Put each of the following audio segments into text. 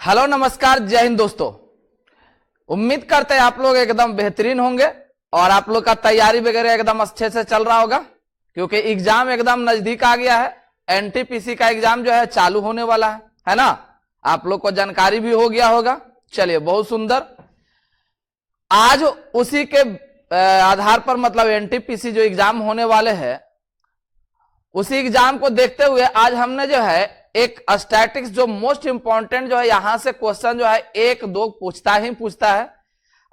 Hello नमस्कार, जय हिंद दोस्तों। उम्मीद करते हैं आप लोग एकदम बेहतरीन होंगे और आप लोग का तैयारी वगैरह एकदम अच्छे से चल रहा होगा, क्योंकि एग्जाम एकदम नजदीक आ गया है। एनटीपीसी का एग्जाम जो है चालू होने वाला है ना। आप लोग को जानकारी भी हो गया होगा। चलिए, बहुत सुंदर। आज उसी के आधार पर मतलब एनटीपीसी जो एग्जाम होने वाले हैं, उसी एग्जाम को देखते हुए आज हमने जो है एक स्टैटिक्स जो मोस्ट इंपॉर्टेंट जो है यहां से क्वेश्चन जो है एक दो पूछता है।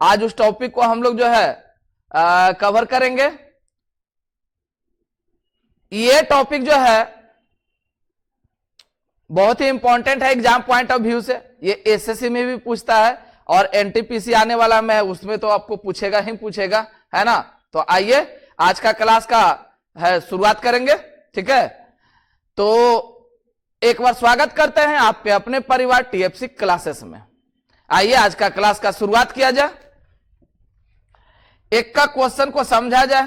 आज उस टॉपिक को हम लोग जो है कवर करेंगे। ये टॉपिक जो है बहुत ही इंपॉर्टेंट है एग्जाम पॉइंट ऑफ व्यू से। ये एसएससी में भी पूछता है और एनटीपीसी आने वाला में है, उसमें तो आपको पूछेगा ही पूछेगा, है ना। तो आइए आज का क्लास का है शुरुआत करेंगे। ठीक है, तो एक बार स्वागत करते हैं आपके अपने परिवार टीएफसी क्लासेस में। आइए आज का क्लास का शुरुआत किया जाए। एक का क्वेश्चन को समझा जाए।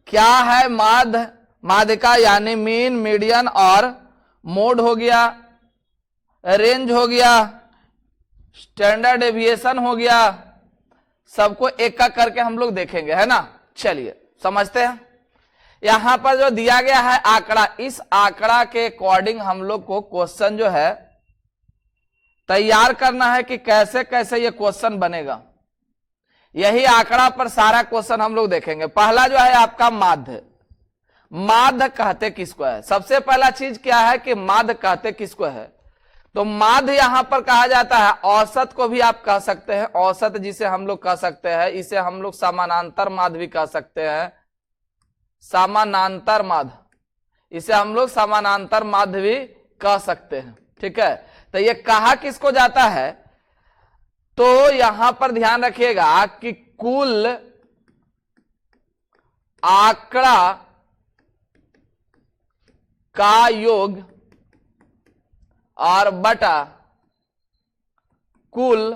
क्या है माध्यिका, यानी मीन, मीडियन और मोड हो गया, रेंज हो गया, स्टैंडर्ड डेविएशन हो गया। सबको एक का करके हम लोग देखेंगे, है ना। चलिए समझते हैं। यहां पर जो दिया गया है आंकड़ा, इस आंकड़ा के अकॉर्डिंग हम लोग को क्वेश्चन जो है तैयार करना है कि कैसे कैसे ये क्वेश्चन बनेगा। यही आंकड़ा पर सारा क्वेश्चन हम लोग देखेंगे। पहला जो है आपका माध्य। माध्य कहते किसको है? सबसे पहला चीज क्या है कि माध्य कहते किसको है? तो माध्य यहां पर कहा जाता है, औसत को भी आप कह सकते हैं। औसत जिसे हम लोग कह सकते हैं, इसे हम लोग समानांतर माध्य भी कह सकते हैं। समानांतर माध्य, इसे हम लोग समानांतर माध्य भी कह सकते हैं। ठीक है, तो ये कहा किसको जाता है? तो यहां पर ध्यान रखिएगा कि कुल आंकड़ा का योग और बटा कुल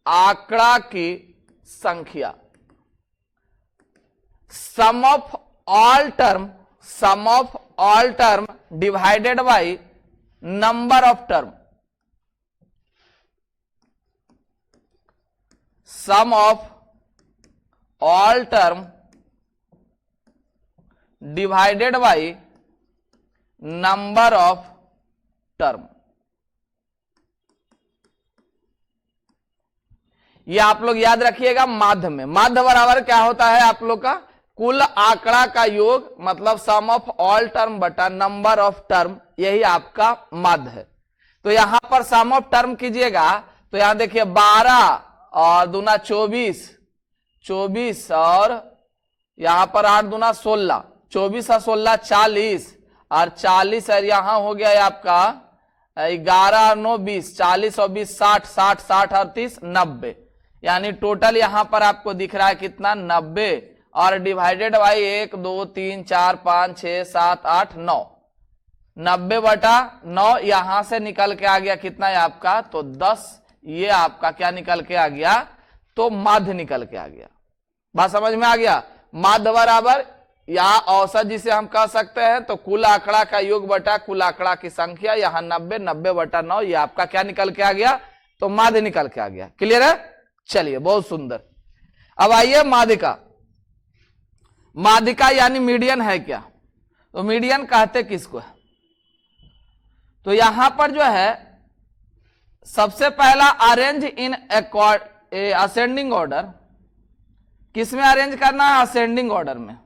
आंकड़ा की संख्या। Sum of all term divided by number of term. Sum of all term divided by number of term. ये आप लोग याद रखिएगा। माध्य में माध्य बराबर क्या होता है आप लोग का? कुल आंकड़ा का योग, मतलब सम ऑफ ऑल टर्म बटा नंबर ऑफ टर्म, यही आपका माध्य है। तो यहां पर सम ऑफ टर्म कीजिएगा तो यहां देखिए 12 और दूना 24 और यहां पर 8 दूना 16, 24 और 16 40 और 40 और यहां हो गया आपका 11 और 9 20, 40 और 20 60, 60 60 और 30 90। यानी टोटल यहां पर आपको दिख रहा है कितना? 90 और डिवाइडेड बाई 1 2 3 4 5 6 7 8 9। 90 बटा 9 यहां से निकल के आ गया कितना है आपका? तो 10। ये आपका क्या निकल के आ गया? तो माध्य निकल के आ गया। बात समझ में आ गया? माध्य बराबर या औसत जिसे हम कह सकते हैं, तो कुल आंकड़ा का योग बटा कुल आंकड़ा की संख्या। यहां 90, 90 बटा 9, ये आपका क्या निकल के आ गया? तो माध्य निकल के आ गया। क्लियर है? चलिए, बहुत सुंदर। अब आइए माध्यिका। माध्यिका यानी मीडियन है क्या? तो मीडियन कहते किसको है? तो यहां पर जो है सबसे पहला अरेंज इन असेंडिंग ऑर्डर। किसमें अरेंज करना है? असेंडिंग ऑर्डर में।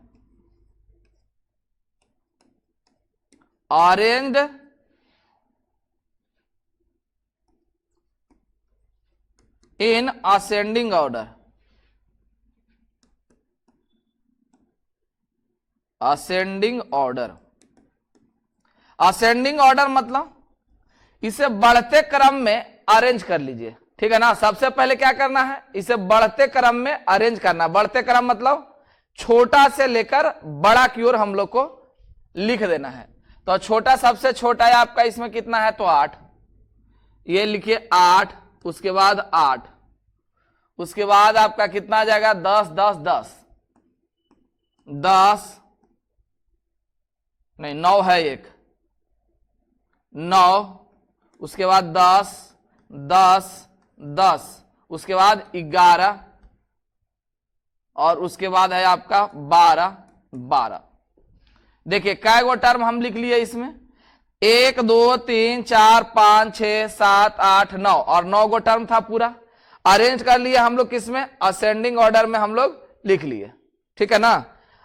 Arranged in ascending order. Ascending order, ascending order मतलब इसे बढ़ते क्रम में अरेंज कर लीजिए। ठीक है ना। सबसे पहले क्या करना है? इसे बढ़ते क्रम में अरेंज करना। बढ़ते क्रम मतलब छोटा से लेकर बड़ा की ओर हम लोग को लिख देना है। तो छोटा सबसे छोटा है आपका, इसमें कितना है? तो 8। ये लिखिए 8, उसके बाद 8, उसके बाद आपका कितना आ जाएगा? 10 10 10 10 नहीं 9 है एक 9, उसके बाद 10 10 10, उसके बाद 11 और उसके बाद है आपका 12 12। देखिए कै गो टर्म हम लिख लिए इसमें, 1 2 3 4 5 6 7 8 9 और 9 गो टर्म था पूरा। अरेंज कर लिए हम लोग किसमें, असेंडिंग ऑर्डर में हम लोग लिख लिए, ठीक है ना।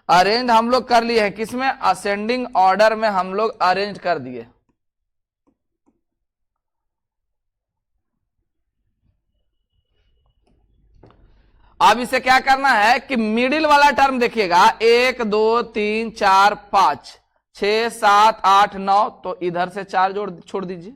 अरेंज हम लोग कर लिए हैं किसमें, असेंडिंग ऑर्डर में हम लोग अरेंज कर दिए। अब इसे क्या करना है कि मिडिल वाला टर्म देखिएगा, 1 2 3 4 5 6 7 8 9, तो इधर से 4 छोड़ दीजिए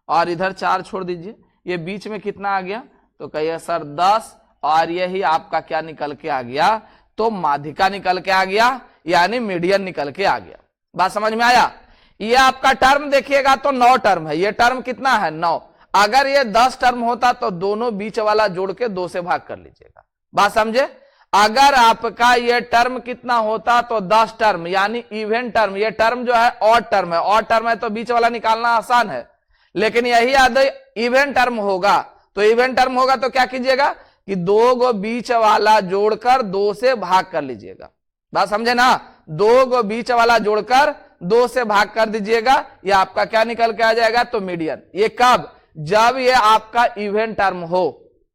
और इधर 4 छोड़ दीजिए, ये बीच में कितना आ गया, तो कहिए सर 10, और यही आपका क्या निकल के आ गया, तो माध्यिका निकल के आ गया, यानी मीडियन निकल के आ गया। बात समझ में आया। ये आपका टर्म देखिएगा तो 9 टर्म है, ये टर्म कितना है 9। अगर ये 10 टर्म होता तो दोनों बीच वाला जोड़ के 2 से भाग कर लीजिएगा। बात समझे। अगर आपका ये टर्म कितना होता तो 10 टर्म यानी इवन टर्म, ये टर्म जो है ऑड टर्म है, ऑड टर्म है तो बीच वाला निकालना आसान है, लेकिन यही आदि इवन टर्म होगा, तो इवन टर्म होगा तो क्या कीजिएगा कि 2 गो बीच वाला जोड़कर 2 से भाग कर लीजिएगा। बात समझे ना, 2 गो बीच वाला जोड़कर 2 से भाग कर दीजिएगा, ये आपका क्या निकल के आ जाएगा, तो मीडियन। ये कब, जब ये आपका इवन टर्म हो।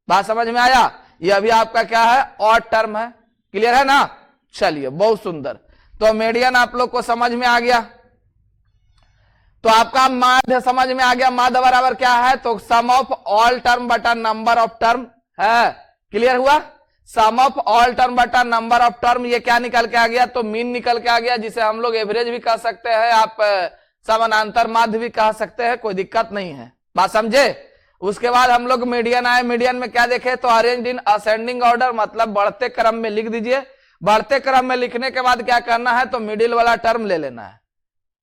बात समझ में आया। ये अभी आपका क्या है, ऑड टर्म है, क्लियर है ना। चलिए बहुत सुंदर, तो मीडियन आप लोग को समझ में आ गया। तो आपका माध्य समझ में आ गया, माध्य बराबर क्या है, तो सम ऑफ ऑल टर्म बटा नंबर ऑफ टर्म है, क्लियर हुआ। सम ऑफ ऑल टर्म बटा नंबर ऑफ टर्म, ये क्या निकल के आ गया, तो मीन निकल के आ गया, जिसे हम लोग एवरेज भी कह सकते हैं, आप समानांतर माध्य भी कह सकते हैं, कोई दिक्कत नहीं है। बात समझे। उसके बाद हम लोग मीडियन आए, मीडियन में क्या देखे, तो अरेंज इन असेंडिंग ऑर्डर, मतलब बढ़ते क्रम में लिख दीजिए। बढ़ते क्रम में लिखने के बाद क्या करना है, तो मिडिल वाला टर्म ले लेना है।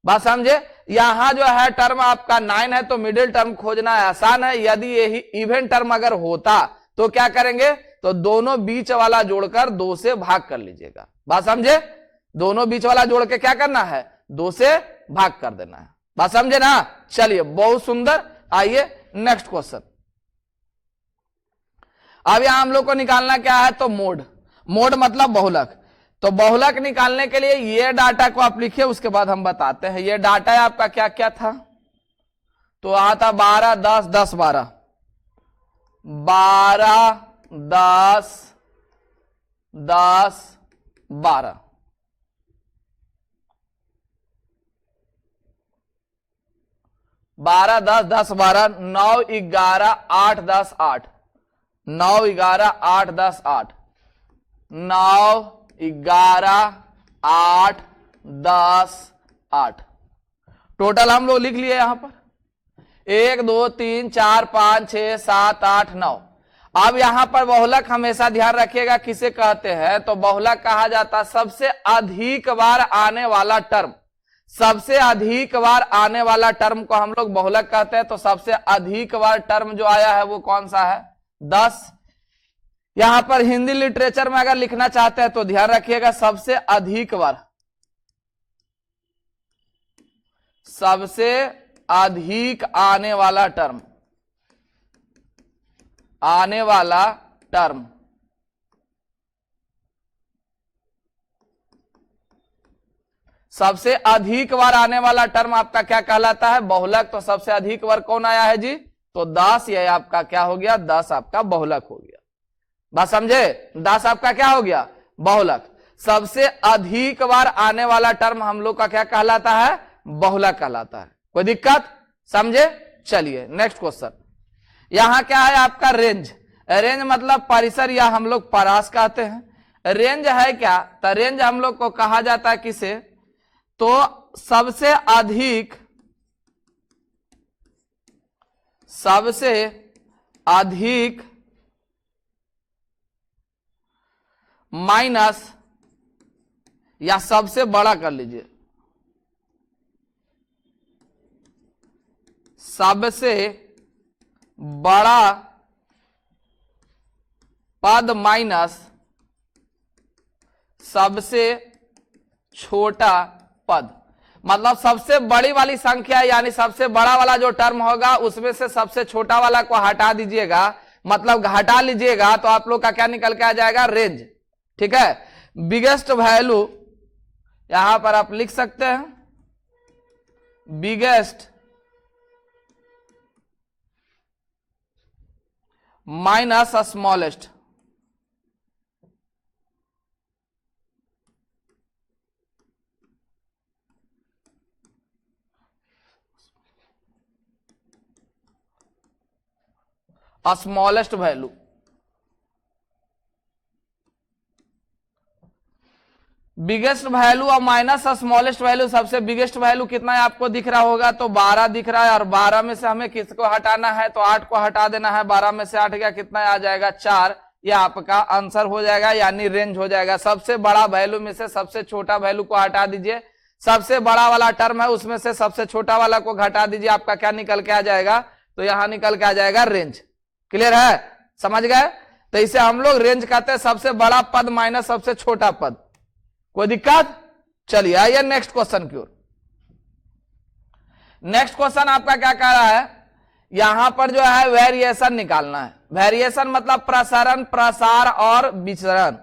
बात समझे। यहां जो है टर्म आपका 9 है, तो मिडिल टर्म खोजना आसान है। यदि यही इवन टर्म अगर होता तो क्या करेंगे, तो दोनों बीच वाला जोड़कर 2 से भाग कर लीजिएगा। बात समझे। दोनों बीच वाला जोड़ के क्या करना है, 2 से भाग कर देना है। बात समझे ना। चलिए बहुत सुंदर। आइए नेक्स्ट क्वेश्चन। अब यहां हम लोग को निकालना क्या है, तो मोड। मोड मतलब बहुलक। तो बहुलक निकालने के लिए ये डाटा को आप लिखिए, उसके बाद हम बताते हैं। ये डाटा आपका क्या क्या था, तो आ था 12 10 10 12 12 10 10 12 12 10 10 12 9 11 8 10 8 9 11 8 10 8 9 11 8 10 8 टोटल हम लोग लिख लिए यहां पर 1 2 3 4 5 6 7 8 9। अब यहां पर बहुलक हमेशा ध्यान रखिएगा किसे कहते हैं, तो बहुलक कहा जाता है सबसे अधिक बार आने वाला टर्म। सबसे अधिक बार आने वाला टर्म को हम लोग बहुलक कहते हैं। तो सबसे अधिक बार टर्म जो आया है वो कौन सा है, 10। यहां पर हिंदी लिटरेचर में अगर लिखना चाहते हैं तो ध्यान रखिएगा सबसे अधिक बार, सबसे अधिक आने वाला टर्म, आने वाला टर्म सबसे अधिक बार आने वाला टर्म आपका क्या कहलाता है, बहुलक। तो सबसे अधिक बार कौन आया है जी, तो 10। ये आपका क्या हो गया, 10 आपका बहुलक हो गया। बात समझे, 10 आपका क्या हो गया, बहुलक। सबसे अधिक बार आने वाला टर्म हम लोग का क्या कहलाता है, बहुलक कहलाता है। कोई दिक्कत, समझे। चलिए नेक्स्ट क्वेश्चन। यहां क्या है आपका रेंज। रेंज मतलब परिसर या हम लोग परास कहते हैं। रेंज है क्या, तो रेंज हम लोग को कहा जाता है किसे, तो सबसे अधिक माइनस या सबसे बड़ा कर लीजिए, सबसे बड़ा पद माइनस सबसे छोटा पद। मतलब सबसे बड़ी वाली संख्या यानी सबसे बड़ा वाला जो टर्म होगा उसमें से सबसे छोटा वाला को हटा दीजिएगा, मतलब हटा लीजिएगा तो आप लोग का क्या निकल के आ जाएगा, रेंज। ठीक है, बिगेस्ट वैल्यू यहां पर आप लिख सकते हैं, biggest minus smallest. Smallest value, biggest value और माइनस स्मॉलेस्ट वैल्यू। सबसे बिगेस्ट वैल्यू कितना है आपको दिख रहा होगा, तो 12 दिख रहा है, और 12 में से हमें किसको हटाना है, तो 8 को हटा देना है। 12 में से 8 गया, कितना आ जाएगा, 4। यह आपका आंसर हो जाएगा, यानी रेंज हो जाएगा। सबसे बड़ा वैल्यू में से सबसे छोटा वैल्यू को हटा दीजिए, सबसे बड़ा वाला टर्म है उसमें से सबसे छोटा वाला को घटा दीजिए, आपका क्या निकल के आ जाएगा, तो यहां निकल के आ जाएगा रेंज। क्लियर है, समझ गए? तो इसे हम लोग रेंज कहते हैं, सबसे बड़ा पद माइनस सबसे छोटा पद। कोई दिक्कत? चलिए आइए नेक्स्ट क्वेश्चन की ओर। नेक्स्ट क्वेश्चन आपका क्या कह रहा है, यहां पर जो है वेरिएशन निकालना है। वेरिएशन मतलब प्रसारण, प्रसार और विचरण।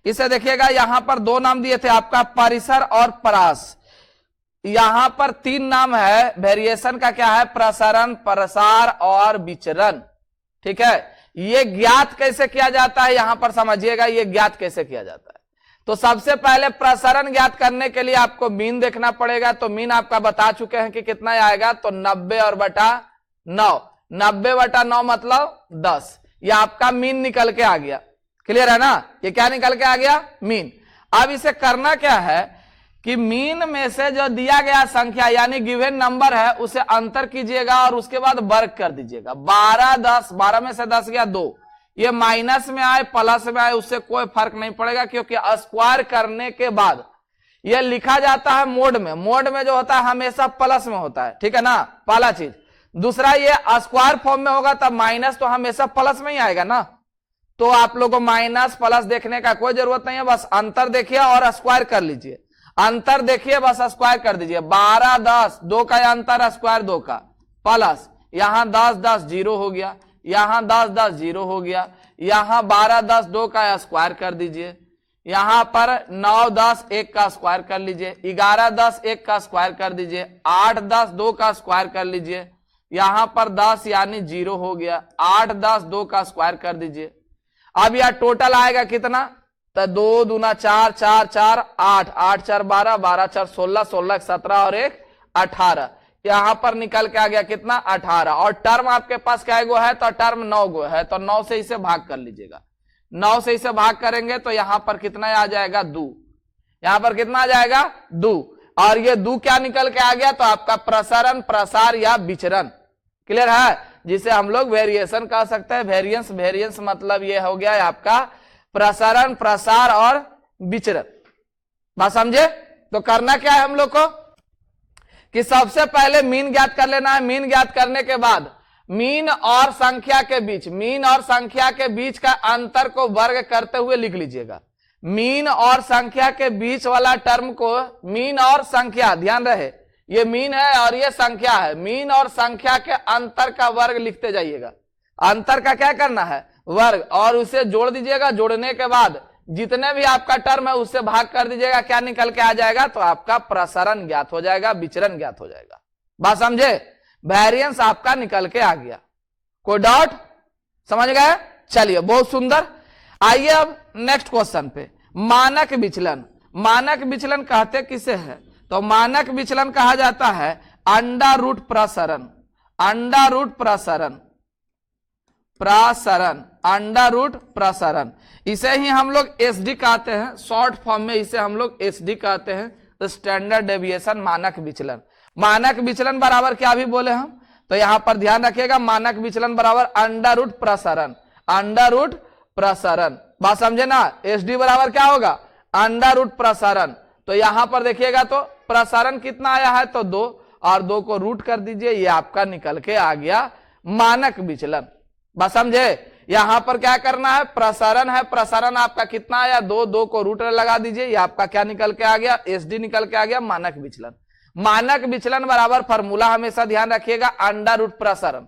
इसे देखिएगा, यहां पर 2 नाम दिए थे आपका, परिसर और परास। यहां पर 3 नाम है। वेरिएशन का क्या है, प्रसारण, प्रसार और विचरण। ठीक है, ये ज्ञात कैसे किया जाता है, यहां पर समझिएगा ये ज्ञात कैसे किया जाता है। तो सबसे पहले प्रसारण ज्ञात करने के लिए आपको मीन देखना पड़ेगा। तो मीन आपका बता चुके हैं कि कितना आएगा, तो 90 और बटा 9। 90 बटा 9 मतलब 10। ये आपका मीन निकल के आ गया। क्लियर है ना, ये क्या निकल के आ गया, मीन। अब इसे करना क्या है कि मीन में से जो दिया गया संख्या यानी गिवन नंबर है उसे अंतर कीजिएगा और उसके बाद वर्ग कर दीजिएगा। 12 10, 12 में से 10 गया 2। ये माइनस में आए प्लस में आए उससे कोई फर्क नहीं पड़ेगा, क्योंकि स्क्वायर करने के बाद ये लिखा जाता है मोड में। मोड में जो होता है हमेशा प्लस में होता है, ठीक है ना, पहला चीज। दूसरा, ये स्क्वायर फॉर्म में होगा तब माइनस तो हमेशा प्लस में ही आएगा ना। तो आप लोगों को माइनस प्लस देखने का कोई जरूरत नहीं है, बस अंतर देखिए और स्क्वायर कर लीजिए। अंतर देखिए, बस स्क्वायर कर दीजिए। 12 10, 2 का अंतर, स्क्वायर 2 का, प्लस यहां 10 10 0 हो गया, यहां 10 10 0 हो गया, यहां 12 10 2 का स्क्वायर कर दीजिए, यहां पर 9 10 1 का स्क्वायर कर लीजिए, 11 10 1 का स्क्वायर कर दीजिए, 8 10 2 का स्क्वायर कर लीजिए, यहां पर 10 यानी 0 हो गया, 8 10 2 का स्क्वायर कर दीजिए। अब यह टोटल आएगा कितना, तो 2 दूना 4, 4 4 8, 8 4 12, 12 4 16, 16 17 और 1 18। यहां पर निकल के आ गया कितना, 18। और टर्म आपके पास क्या गो है, तो टर्म 9 गो है, तो 9 से इसे भाग कर लीजिएगा। 9 से इसे भाग करेंगे तो यहां पर कितना आ जाएगा, 2। यहां पर कितना आ जाएगा, 2। और ये 2 क्या निकल के आ गया, तो आपका प्रसारण, प्रसार या विचरण। क्लियर है, जिसे हम लोग वेरिएशन कह सकते हैं। वेरिएंस, वेरिएंस मतलब ये हो गया आपका प्रसारण, प्रसार और विचरण। बात समझे? तो करना क्या है हम लोग को कि सबसे पहले मीन ज्ञात कर लेना है। मीन ज्ञात करने के बाद मीन और संख्या के बीच, मीन और संख्या के बीच का अंतर को वर्ग करते हुए लिख लीजिएगा। मीन और संख्या के बीच वाला टर्म को, मीन और संख्या, ध्यान रहे ये मीन है और ये संख्या है, मीन और संख्या के अंतर का वर्ग लिखते जाइएगा। अंतर का क्या करना है, वर्ग, और उसे जोड़ दीजिएगा। जोड़ने के बाद जितने भी आपका टर्म है उससे भाग कर दीजिएगा, क्या निकल के आ जाएगा, तो आपका प्रसारण ज्ञात हो जाएगा, विचरण ज्ञात हो जाएगा। बात समझे? वेरिएंस आपका निकल के आ गया। कोई डाउट? समझ गए? चलिए बहुत सुंदर। आइए अब नेक्स्ट क्वेश्चन पे, मानक विचलन। मानक विचलन कहते किसे है, तो मानक विचलन कहा जाता है अंडर रूट प्रसारण। अंडर रूट प्रसारण, प्रसारण, अंडर रूट प्रसारण। इसे ही हम लोग एसडी कहते हैं, शॉर्ट फॉर्म में इसे हम लोग एसडी कहते हैं, स्टैंडर्ड डेविएशन मानक विचलन। मानक विचलन बराबर क्या भी बोले हम, तो यहां पर ध्यान रखिएगा, मानक विचलन बराबर अंडर रूट प्रसारण। अंडर रूट प्रसारण, बात समझे ना। एसडी बराबर क्या होगा, अंडर रूट प्रसारण। तो यहां पर देखिएगा तो प्रसारण कितना आया है, तो 2, और 2 को रूट कर दीजिए, ये आपका निकल के आ गया मानक विचलन। बस समझे? यहां पर क्या करना है, प्रसारण है, प्रसारण आपका कितना आया, 2, 2 को रूट लगा दीजिए, ये आपका क्या निकल के आ गया, एसडी निकल के आ गया, मानक विचलन। मानक विचलन बराबर फॉर्मूला हमेशा ध्यान रखिएगा अंडर रूट प्रसरण।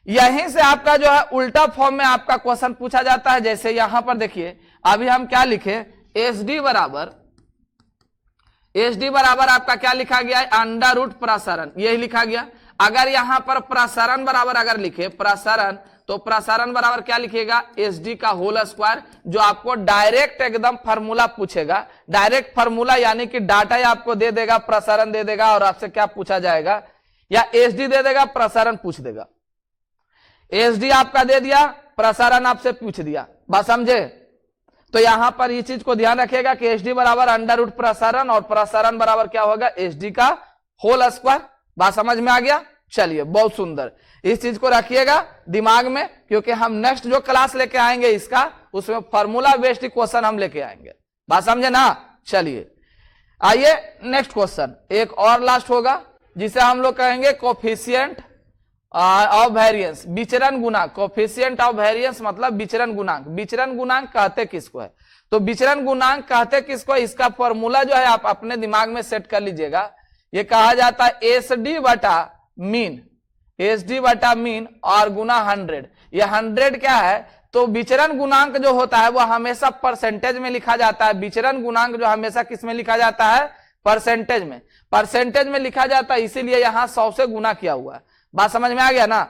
यहीं से आपका जो है उल्टा फॉर्म में आपका क्वेश्चन पूछा जाता है। जैसे यहां पर देखिए अभी हम क्या लिखे, एस डी बराबर आपका क्या लिखा गया है, अंडर रूट प्रसरण, यही लिखा गया। अगर यहां पर प्रसरण बराबर अगर लिखे प्रसरण, तो प्रसरण बराबर क्या लिखिएगा, एस डी का होल स्क्वायर, जो आपको डायरेक्ट एकदम फार्मूला पूछेगा। डायरेक्ट फार्मूला यानी कि डाटा ही आपको दे देगा, प्रसरण दे देगा और आपसे क्या पूछा जाएगा, या एस डी दे देगा, प्रसरण पूछ देगा। एस डी आपका दे दिया, प्रसारण आपसे पूछ दिया, बात समझे। तो यहां पर ये चीज को ध्यान रखिएगा कि एस डी बराबर अंडर रूट प्रसारण और प्रसारण बराबर क्या होगा, एस डी का होल स्क्वायर। बात समझ में आ गया। चलिए बहुत सुंदर, इस चीज को रखिएगा दिमाग में, क्योंकि हम नेक्स्ट जो क्लास लेके आएंगे इसका, उसमें फॉर्मूला बेस्ड क्वेश्चन हम लेके आएंगे। बात समझे ना। चलिए आइए नेक्स्ट क्वेश्चन, एक और लास्ट होगा जिसे हम लोग कहेंगे कोफिशिएंट ऑफ वेरिएंस, विचरण गुणांक। कोफिशिएंट ऑफ वेरिएंस मतलब विचरण गुणांक। विचरण गुणांक कहते किसको है, तो विचरण गुणांक कहते किसको, इसका फॉर्मूला जो है आप अपने दिमाग में सेट कर लीजिएगा। ये कहा जाता है एस डी बटा मीन, एस डी बटा मीन और गुना 100। ये 100 क्या है, तो विचरण गुणांक जो होता है वो हमेशा परसेंटेज में लिखा जाता है। विचरण गुणांक जो हमेशा किस में लिखा जाता है, परसेंटेज में। परसेंटेज में लिखा जाता है, इसीलिए यहां 100 से गुना किया हुआ है। बात समझ में आ गया ना,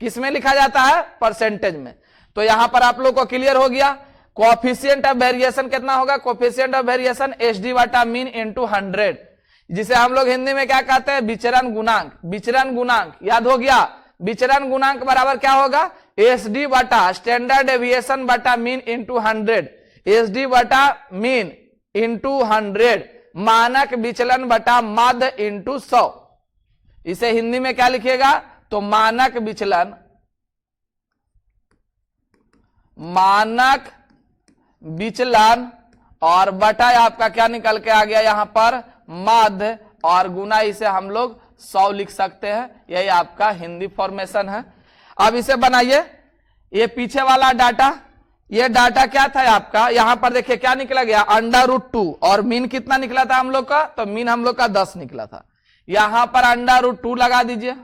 किस में लिखा जाता है, परसेंटेज में। तो यहां पर आप लोग को क्लियर हो गया। कोएफिशिएंट ऑफ वेरिएशन कितना होगा, coefficient of variation S D बटा मीन इंटू 100, जिसे हम लोग हिंदी में क्या कहते हैं, विचरण गुणांक। विचरण गुणांक याद हो गया, विचरण गुणांक बराबर क्या होगा, एस डी बटा स्टैंडर्ड डेविएशन बटा मीन इंटू 100, एस डी बटा मीन इंटू 100, मानक विचलन बटा माध्य इंटू 100। इसे हिंदी में क्या लिखिएगा, तो मानक विचलन, मानक विचलन और बटा आपका क्या निकल के आ गया यहां पर, माध्य, और गुना इसे हम लोग 100 लिख सकते हैं। यही आपका हिंदी फॉर्मेशन है। अब इसे बनाइए, ये पीछे वाला डाटा, ये डाटा क्या था आपका, यहां पर देखिए क्या निकला गया, अंडर रूट 2, और मीन कितना निकला था हम लोग का, तो मीन हम लोग का 10 निकला था। यहां पर अंडर रूट 2 लगा दीजिए,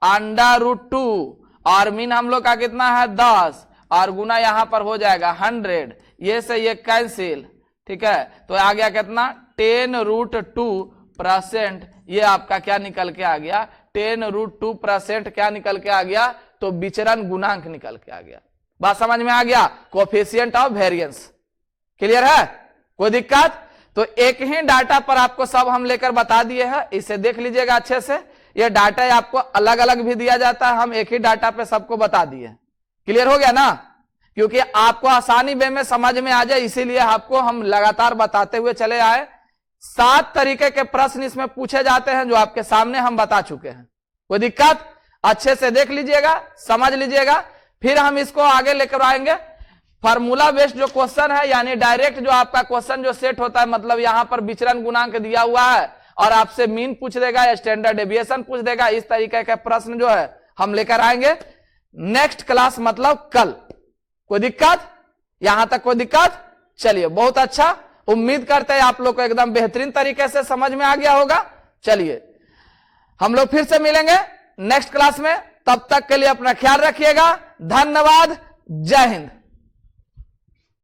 अंडर रूट 2, और मीन हम लोग का कितना है 10, और गुना यहां पर हो जाएगा 100, ये से ये कैंसिल, ठीक है। तो आ गया कितना, 10√2%। ये आपका क्या निकल के आ गया, 10√2% क्या निकल के आ गया, तो विचरण गुणांक निकल के आ गया। बात समझ में आ गया, कोएफिशिएंट ऑफ वेरिएंस। क्लियर है, कोई दिक्कत। तो एक ही डाटा पर आपको सब हम लेकर बता दिए हैं, इसे देख लीजिएगा अच्छे से। ये डाटा आपको अलग अलग भी दिया जाता है, हम एक ही डाटा पे सबको बता दिए। क्लियर हो गया ना, क्योंकि आपको आसानी वे में समझ में आ जाए, इसीलिए आपको हम लगातार बताते हुए चले आए। 7 तरीके के प्रश्न इसमें पूछे जाते हैं, जो आपके सामने हम बता चुके हैं। कोई दिक्कत, अच्छे से देख लीजिएगा, समझ लीजिएगा, फिर हम इसको आगे लेकर आएंगे। फार्मूला बेस्ड जो क्वेश्चन है, यानी डायरेक्ट जो आपका क्वेश्चन जो सेट होता है, मतलब यहां पर विचरण गुणांक दिया हुआ है और आपसे मीन पूछ देगा या स्टैंडर्ड डेविएशन पूछ देगा, इस तरीके के प्रश्न जो है हम लेकर आएंगे नेक्स्ट क्लास, मतलब कल। कोई दिक्कत, यहां तक कोई दिक्कत। चलिए बहुत अच्छा, उम्मीद करते हैं आप लोग को एकदम बेहतरीन तरीके से समझ में आ गया होगा। चलिए हम लोग फिर से मिलेंगे नेक्स्ट क्लास में, तब तक के लिए अपना ख्याल रखिएगा। धन्यवाद, जय हिंद।